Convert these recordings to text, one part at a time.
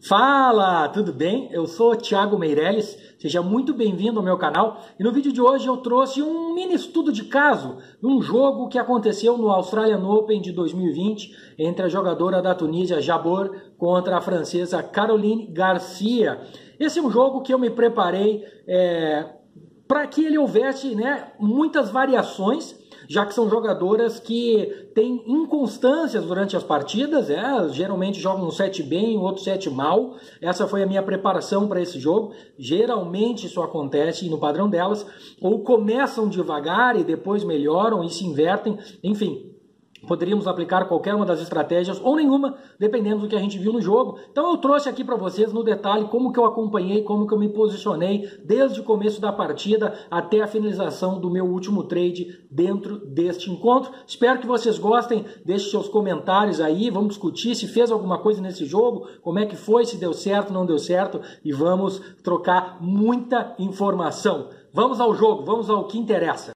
Fala, tudo bem? Eu sou o Thiago Meirelles, seja muito bem-vindo ao meu canal e no vídeo de hoje eu trouxe um mini estudo de caso de um jogo que aconteceu no Australian Open de 2020 entre a jogadora da Tunísia Jabeur contra a francesa Caroline Garcia. Esse é um jogo que eu me preparei para que ele houvesse muitas variações, já que são jogadoras que têm inconstâncias durante as partidas, geralmente jogam um set bem, outro set mal. Essa foi a minha preparação para esse jogo. Geralmente isso acontece no padrão delas, ou começam devagar e depois melhoram e se invertem, enfim. Poderíamos aplicar qualquer uma das estratégias ou nenhuma, dependendo do que a gente viu no jogo. Então eu trouxe aqui para vocês no detalhe como que eu acompanhei, como que eu me posicionei desde o começo da partida até a finalização do meu último trade dentro deste encontro. Espero que vocês gostem, deixe seus comentários aí, vamos discutir se fez alguma coisa nesse jogo, como é que foi, se deu certo, não deu certo e vamos trocar muita informação. Vamos ao jogo, vamos ao que interessa.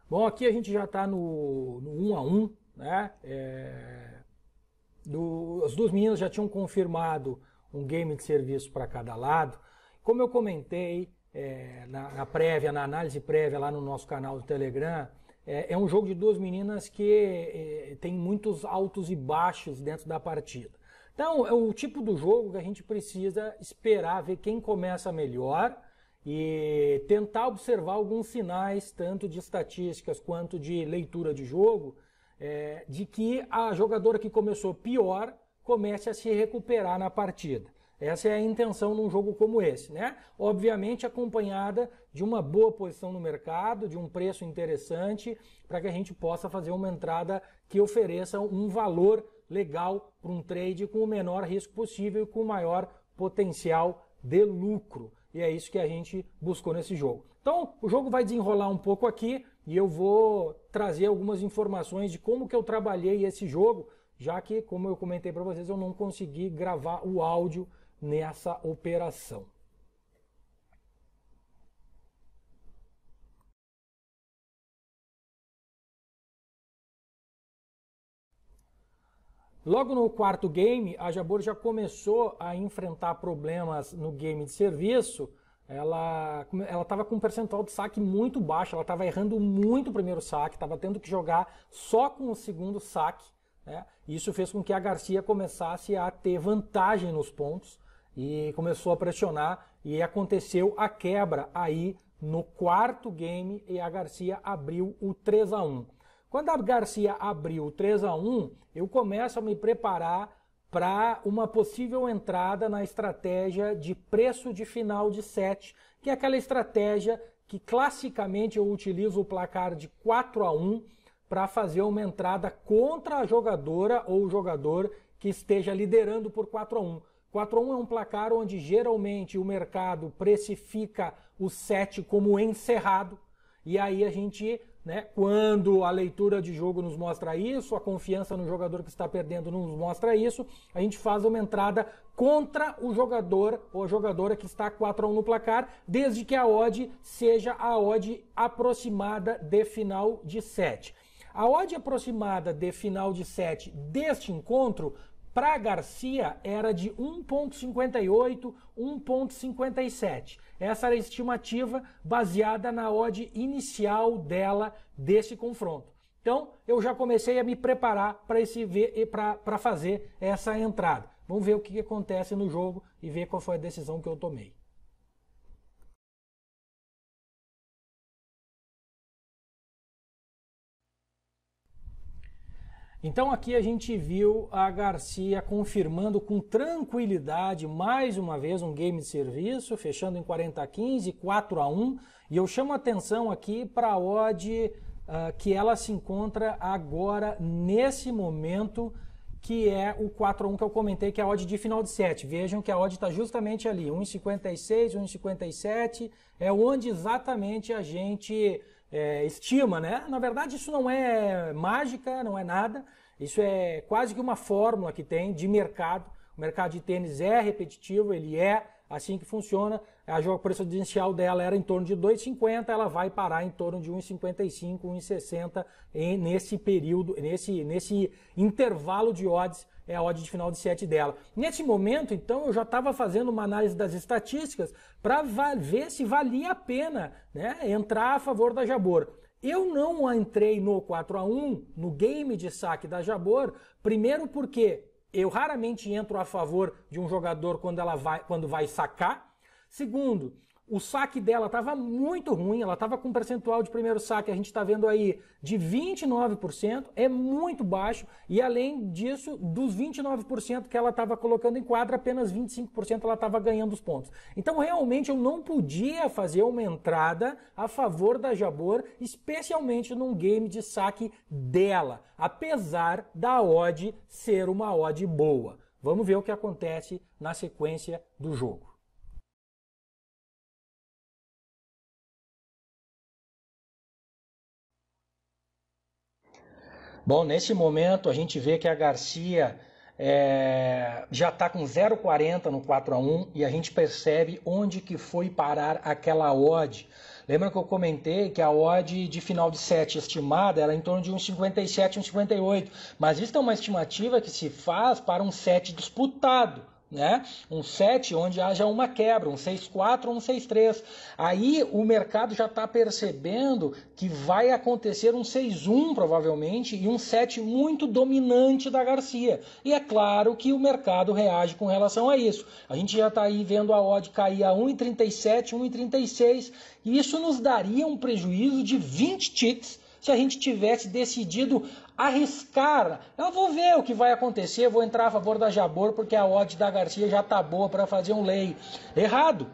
Bom, aqui a gente já está no 1 a 1, né? As duas meninas já tinham confirmado um game de serviço para cada lado. Como eu comentei na prévia, na análise prévia lá no nosso canal do Telegram, é um jogo de duas meninas que tem muitos altos e baixos dentro da partida. Então, é o tipo do jogo que a gente precisa esperar, ver quem começa melhor e tentar observar alguns sinais, tanto de estatísticas quanto de leitura de jogo, de que a jogadora que começou pior comece a se recuperar na partida. Essa é a intenção num jogo como esse, né? Obviamente acompanhada de uma boa posição no mercado, de um preço interessante, para que a gente possa fazer uma entrada que ofereça um valor legal para um trade com o menor risco possível e com o maior potencial de lucro. E é isso que a gente buscou nesse jogo. Então, o jogo vai desenrolar um pouco aqui e eu vou trazer algumas informações de como que eu trabalhei esse jogo, já que, como eu comentei para vocês, eu não consegui gravar o áudio nessa operação. Logo no quarto game, a Jabeur já começou a enfrentar problemas no game de serviço. Ela estava com um percentual de saque muito baixo, ela estava errando muito o primeiro saque, estava tendo que jogar só com o segundo saque, né? Isso fez com que a Garcia começasse a ter vantagem nos pontos e começou a pressionar e aconteceu a quebra aí no quarto game e a Garcia abriu o 3 a 1. Quando a Garcia abriu o 3 a 1, eu começo a me preparar para uma possível entrada na estratégia de preço de final de set, que é aquela estratégia que classicamente eu utilizo o placar de 4 a 1 para fazer uma entrada contra a jogadora ou o jogador que esteja liderando por 4 a 1. 4 a 1 é um placar onde geralmente o mercado precifica o set como encerrado, e aí a gente, quando a leitura de jogo nos mostra isso, a confiança no jogador que está perdendo nos mostra isso, a gente faz uma entrada contra o jogador ou a jogadora que está 4 a 1 no placar, desde que a odd seja a odd aproximada de final de set. A odd aproximada de final de set deste encontro para a Garcia era de 1,58, 1,57. Essa era a estimativa baseada na odd inicial dela desse confronto. Então, eu já comecei a me preparar para fazer essa entrada. Vamos ver o que acontece no jogo e ver qual foi a decisão que eu tomei. Então aqui a gente viu a Garcia confirmando com tranquilidade mais uma vez um game de serviço, fechando em 40 a 15, 4 a 1. E eu chamo a atenção aqui para a odd que ela se encontra agora nesse momento, que é o 4 a 1 que eu comentei, que é a odd de final de set. Vejam que a odd está justamente ali, 1,56, 1,57, é onde exatamente a gente estima, né? Na verdade, isso não é mágica, não é nada. Isso é quase que uma fórmula que tem de mercado. O mercado de tênis é repetitivo, ele é assim que funciona. O preço inicial dela era em torno de 2,50, ela vai parar em torno de 1,55, 1,60 nesse período, nesse intervalo de odds é a odd de final de set dela. Nesse momento, então, eu já estava fazendo uma análise das estatísticas para ver se valia a pena, né, entrar a favor da Jabor. Eu não entrei no 4-1, no game de saque da Jabor, primeiro porque eu raramente entro a favor de um jogador quando vai sacar. Segundo, o saque dela estava muito ruim, ela estava com um percentual de primeiro saque, a gente está vendo aí, de 29%, é muito baixo, e além disso, dos 29% que ela estava colocando em quadra, apenas 25% ela estava ganhando os pontos. Então, realmente, eu não podia fazer uma entrada a favor da Jabor, especialmente num game de saque dela, apesar da odd ser uma odd boa. Vamos ver o que acontece na sequência do jogo. Bom, nesse momento a gente vê que a Garcia já está com 0,40 no 4-1 e a gente percebe onde que foi parar aquela odd. Lembra que eu comentei que a odd de final de set estimada era em torno de 1,57, 1,58, mas isso é uma estimativa que se faz para um set disputado, né? Um set onde haja uma quebra, um 6-4 ou um 6-3. Aí o mercado já está percebendo que vai acontecer um 6-1 provavelmente e um set muito dominante da Garcia. E é claro que o mercado reage com relação a isso. A gente já está aí vendo a odd cair a 1,37, 1,36 e isso nos daria um prejuízo de 20 ticks se a gente tivesse decidido arriscar. Eu vou ver o que vai acontecer, vou entrar a favor da Jabor porque a odd da Garcia já está boa para fazer um lay. Errado,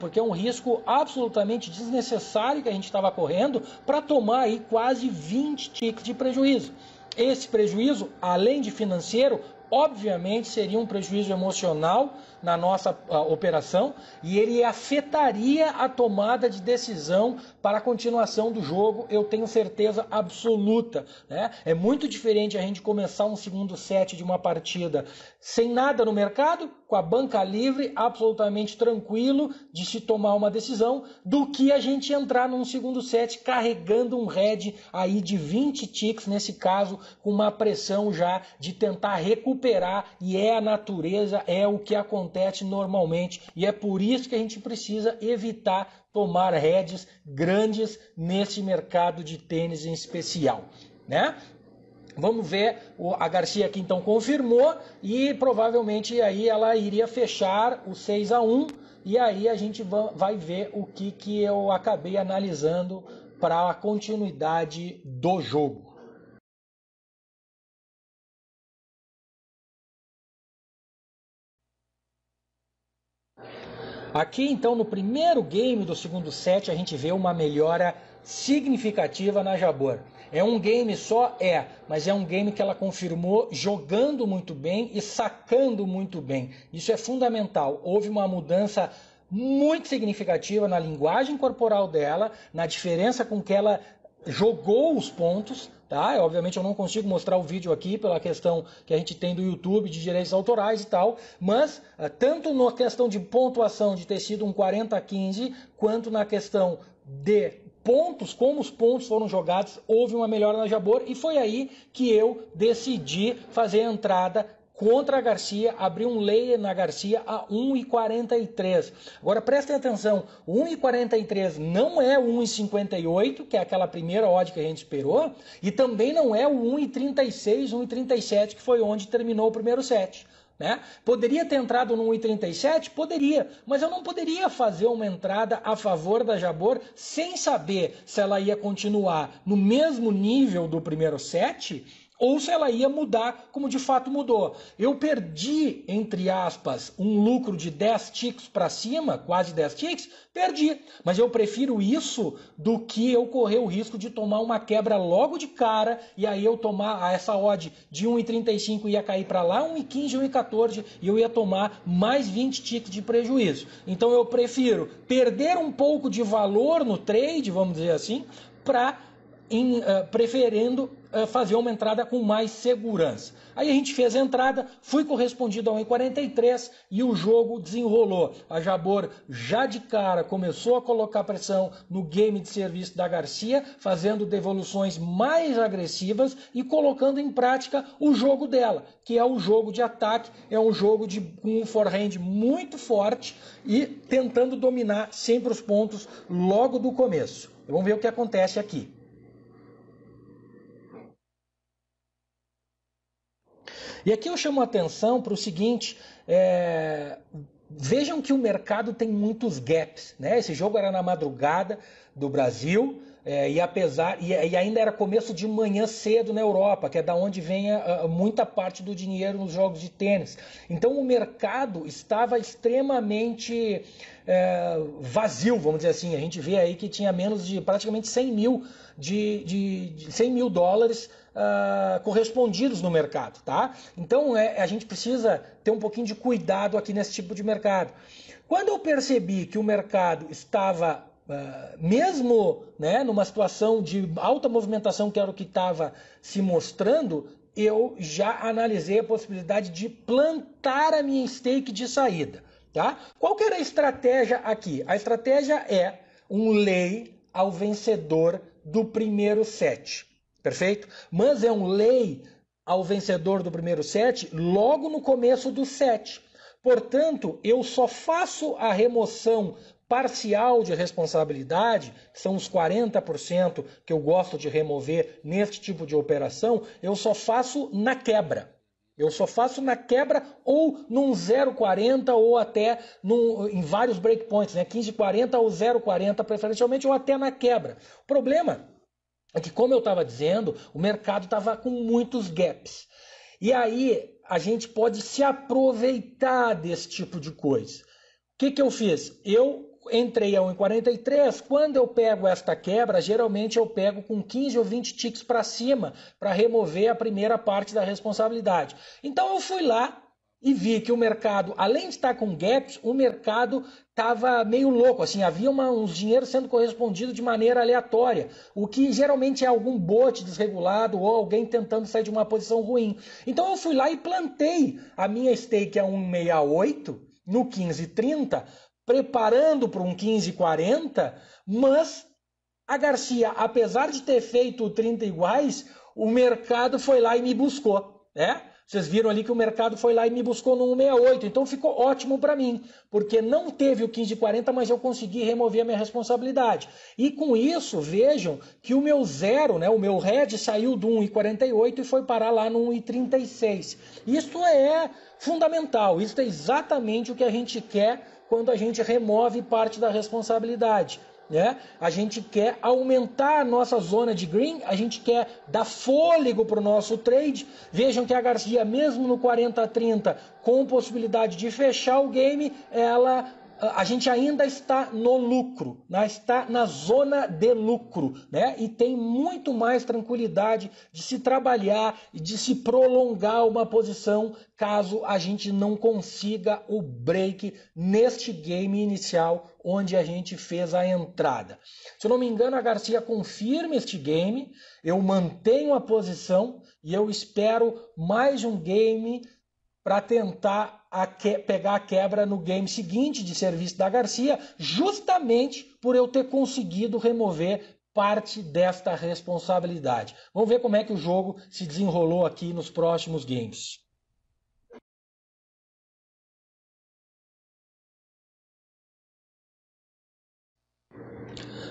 porque é um risco absolutamente desnecessário que a gente estava correndo para tomar aí quase 20 ticks de prejuízo. Esse prejuízo, além de financeiro, obviamente seria um prejuízo emocional na nossa operação e ele afetaria a tomada de decisão para a continuação do jogo, eu tenho certeza absoluta, né? É muito diferente a gente começar um segundo set de uma partida sem nada no mercado, com a banca livre, absolutamente tranquilo de se tomar uma decisão, do que a gente entrar num segundo set carregando um head aí de 20 ticks, nesse caso, com uma pressão já de tentar recuperar, e é a natureza, é o que acontece normalmente, e é por isso que a gente precisa evitar tomar heads grandes nesse mercado de tênis em especial, né? Vamos ver, a Garcia aqui então confirmou e provavelmente aí ela iria fechar o 6-1 e aí a gente vai ver o que eu acabei analisando para a continuidade do jogo. Aqui então no primeiro game do segundo set a gente vê uma melhora significativa na Jabor. É um game só? Mas é um game que ela confirmou jogando muito bem e sacando muito bem. Isso é fundamental. Houve uma mudança muito significativa na linguagem corporal dela, na diferença com que ela jogou os pontos, tá? Obviamente eu não consigo mostrar o vídeo aqui pela questão que a gente tem do YouTube de direitos autorais e tal, mas tanto na questão de pontuação de ter sido um 40-15, quanto na questão de pontos, como os pontos foram jogados, houve uma melhora na Jabor e foi aí que eu decidi fazer a entrada contra a Garcia, abrir um lay na Garcia a 1,43. Agora prestem atenção, 1,43 não é o 1,58, que é aquela primeira odd que a gente esperou, e também não é o 1,36, 1,37, que foi onde terminou o primeiro set. Né? Poderia ter entrado no 1,37? Poderia, mas eu não poderia fazer uma entrada a favor da Jabor sem saber se ela ia continuar no mesmo nível do primeiro set ou se ela ia mudar como de fato mudou. Eu perdi, entre aspas, um lucro de 10 ticks para cima, quase 10 ticks, perdi. Mas eu prefiro isso do que eu correr o risco de tomar uma quebra logo de cara e aí eu tomar essa odd de 1,35 ia cair para lá, 1,15, 1,14 e eu ia tomar mais 20 ticks de prejuízo. Então eu prefiro perder um pouco de valor no trade, vamos dizer assim, para preferindo fazer uma entrada com mais segurança. Aí a gente fez a entrada, fui correspondido a 1,43 e o jogo desenrolou. A Jabor já de cara começou a colocar pressão no game de serviço da Garcia, fazendo devoluções mais agressivas e colocando em prática o jogo dela, que é o jogo de ataque, é um jogo com um forehand muito forte e tentando dominar sempre os pontos logo do começo. Vamos ver o que acontece aqui. E aqui eu chamo a atenção para o seguinte, vejam que o mercado tem muitos gaps, né? Esse jogo era na madrugada do Brasil, e ainda era começo de manhã cedo na Europa, que é da onde vem muita parte do dinheiro nos jogos de tênis. Então o mercado estava extremamente vazio, vamos dizer assim. A gente vê aí que tinha menos de praticamente 100 mil dólares correspondidos no mercado, tá? Então a gente precisa ter um pouquinho de cuidado aqui nesse tipo de mercado. Quando eu percebi que o mercado estava mesmo, né, numa situação de alta movimentação, que era o que estava se mostrando, eu já analisei a possibilidade de plantar a minha stake de saída, tá? Qual que era a estratégia aqui? A estratégia é um lay ao vencedor do primeiro set, perfeito? Mas é um lay ao vencedor do primeiro set logo no começo do set. Portanto, eu só faço a remoção parcial de responsabilidade, que são os 40% que eu gosto de remover neste tipo de operação, eu só faço na quebra. Eu só faço na quebra ou num 0,40 ou até em vários breakpoints, né? 15,40 ou 0,40 preferencialmente, ou até na quebra. O problema é que, como eu estava dizendo, o mercado estava com muitos gaps. E aí a gente pode se aproveitar desse tipo de coisa. O que eu fiz? Eu entrei a 1,43, quando eu pego esta quebra, geralmente eu pego com 15 ou 20 ticks para cima para remover a primeira parte da responsabilidade. Então eu fui lá e vi que o mercado, além de estar com gaps, o mercado estava meio louco, assim, havia uns dinheiros sendo correspondidos de maneira aleatória, o que geralmente é algum bot desregulado ou alguém tentando sair de uma posição ruim. Então eu fui lá e plantei a minha stake a 1,68 no 15,30, preparando para um 15,40, mas a Garcia, apesar de ter feito 30 iguais, o mercado foi lá e me buscou, né? Vocês viram ali que o mercado foi lá e me buscou no 1,68, então ficou ótimo para mim, porque não teve o 15,40, mas eu consegui remover a minha responsabilidade. E com isso, vejam que o meu zero, né, o meu red saiu do 1,48 e foi parar lá no 1,36. Isso é fundamental, isso é exatamente o que a gente quer quando a gente remove parte da responsabilidade, né? A gente quer aumentar a nossa zona de green, a gente quer dar fôlego para o nosso trade. Vejam que a Garcia, mesmo no 40-30, com possibilidade de fechar o game, a gente ainda está no lucro, né? Está na zona de lucro, né? E tem muito mais tranquilidade de se trabalhar e de se prolongar uma posição caso a gente não consiga o break neste game inicial onde a gente fez a entrada. Se eu não me engano, a Garcia confirma este game, eu mantenho a posição e eu espero mais um game para tentar pegar a quebra no game seguinte de serviço da Garcia, justamente por eu ter conseguido remover parte desta responsabilidade. Vamos ver como é que o jogo se desenrolou aqui nos próximos games.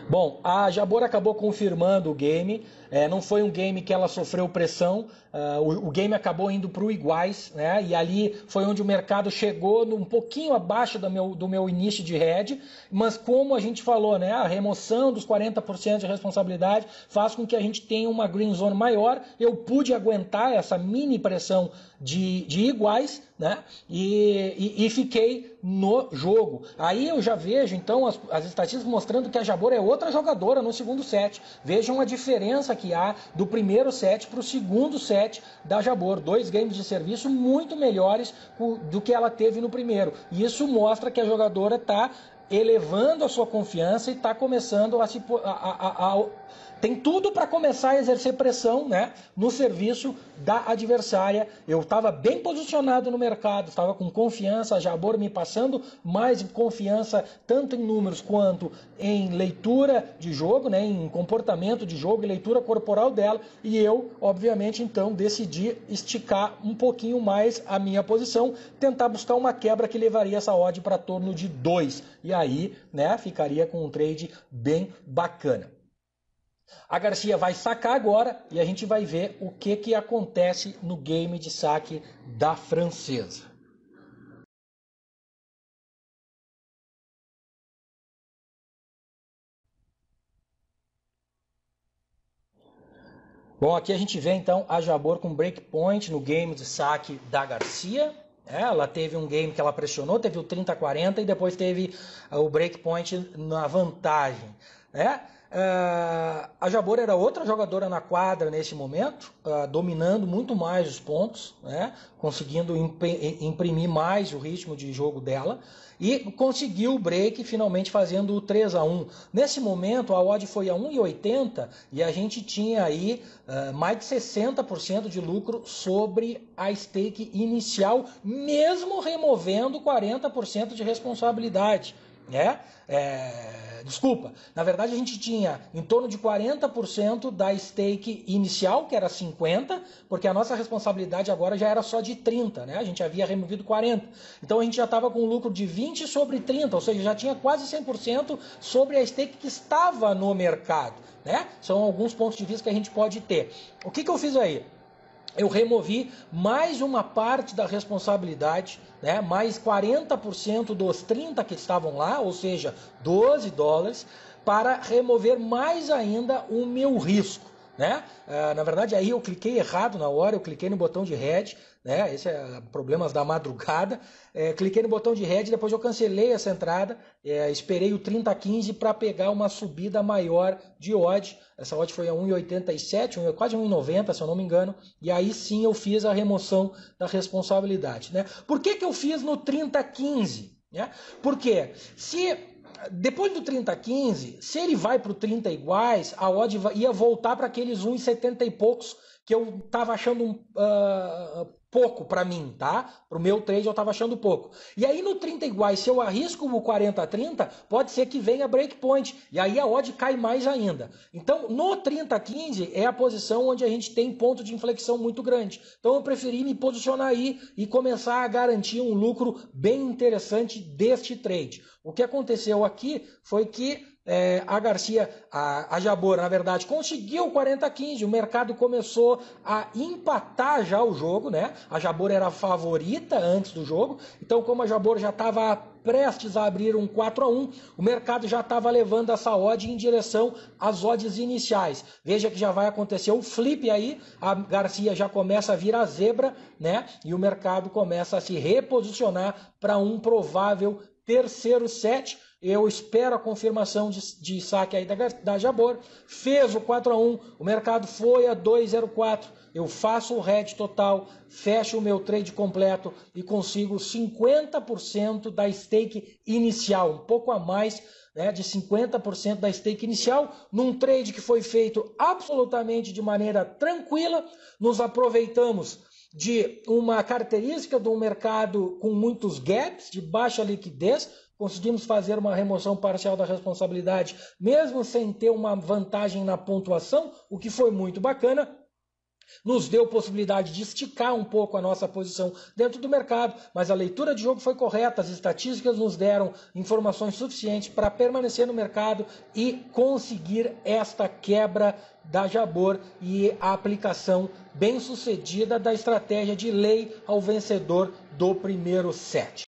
Bom, a Jabor acabou confirmando o game, não foi um game que ela sofreu pressão, o game acabou indo para o iguais, né? E ali foi onde o mercado chegou um pouquinho abaixo do meu início de head, mas como a gente falou, né? A remoção dos 40% de responsabilidade faz com que a gente tenha uma green zone maior, eu pude aguentar essa mini pressão de iguais, né? E fiquei no jogo. Aí eu já vejo então as estatísticas mostrando que a Jabor é outra jogadora no segundo set. Vejam a diferença que há do primeiro set para o segundo set da Jabor. 2 games de serviço muito melhores do que ela teve no primeiro. E isso mostra que a jogadora está elevando a sua confiança e está começando a tem tudo para começar a exercer pressão, né, no serviço da adversária. Eu estava bem posicionado no mercado, estava com confiança, a Jabor me passando mais confiança, tanto em números quanto em leitura de jogo, né, em comportamento de jogo e leitura corporal dela, e eu, obviamente, então, decidi esticar um pouquinho mais a minha posição, tentar buscar uma quebra que levaria essa odd para torno de 2, e aí, né, ficaria com um trade bem bacana. A Garcia vai sacar agora e a gente vai ver o que acontece no game de saque da francesa. Bom, aqui a gente vê então a Jabor com breakpoint no game de saque da Garcia. Ela teve um game que ela pressionou, teve o 30-40 e depois teve o breakpoint na vantagem, né? A Jabor era outra jogadora na quadra nesse momento, dominando muito mais os pontos, né? Conseguindo imprimir mais o ritmo de jogo dela e conseguiu o break finalmente fazendo o 3-1. Nesse momento a odd foi a 1,80 e a gente tinha aí mais de 60% de lucro sobre a stake inicial, mesmo removendo 40% de responsabilidade. Desculpa, na verdade a gente tinha em torno de 40% da stake inicial, que era 50%, porque a nossa responsabilidade agora já era só de 30%, né? A gente havia removido 40%. Então a gente já estava com um lucro de 20 sobre 30, ou seja, já tinha quase 100% sobre a stake que estava no mercado, né? São alguns pontos de vista que a gente pode ter. O que eu fiz aí? Eu removi mais uma parte da responsabilidade, né, mais 40% dos 30 que estavam lá, ou seja, $12, para remover mais ainda o meu risco. Né? Na verdade, aí eu cliquei errado na hora, eu cliquei no botão de head, né? Esse é problemas da madrugada. Cliquei no botão de head, depois eu cancelei essa entrada, esperei o 30-15 para pegar uma subida maior de odd. Essa odd foi a 1,87, quase 1,90, se eu não me engano, e aí sim eu fiz a remoção da responsabilidade. Né? Por que eu fiz no 30-15? Né? Porque depois do 30-15, se ele vai para o 30 iguais, a odd ia voltar para aqueles 1,70 e poucos que eu estava achando pouco para mim, tá? Para o meu trade eu estava achando pouco. E aí no 30 iguais, se eu arrisco o 40-30, pode ser que venha breakpoint. E aí a odd cai mais ainda. Então no 30-15 é a posição onde a gente tem ponto de inflexão muito grande. Então eu preferi me posicionar aí e começar a garantir um lucro bem interessante deste trade. O que aconteceu aqui foi que a Garcia, a Jabor, na verdade, conseguiu o 40-15, o mercado começou a empatar já o jogo, né? A Jabor era a favorita antes do jogo, então como a Jabor já estava prestes a abrir um 4-1, o mercado já estava levando essa odd em direção às odds iniciais. Veja que já vai acontecer um flip aí, a Garcia já começa a vir a zebra, né? E o mercado começa a se reposicionar para um provável terceiro set. Eu espero a confirmação de saque aí da Jabor. Fez o 4-1, o mercado foi a 2,04. Eu faço o hedge total, fecho o meu trade completo e consigo 50% da stake inicial, um pouco a mais, né, de 50% da stake inicial, num trade que foi feito absolutamente de maneira tranquila. Nos aproveitamos de uma característica do mercado com muitos gaps, de baixa liquidez. Conseguimos fazer uma remoção parcial da responsabilidade, mesmo sem ter uma vantagem na pontuação, o que foi muito bacana. Nos deu possibilidade de esticar um pouco a nossa posição dentro do mercado, mas a leitura de jogo foi correta, as estatísticas nos deram informações suficientes para permanecer no mercado e conseguir esta quebra da Jabor e a aplicação bem sucedida da estratégia de lei ao vencedor do primeiro set.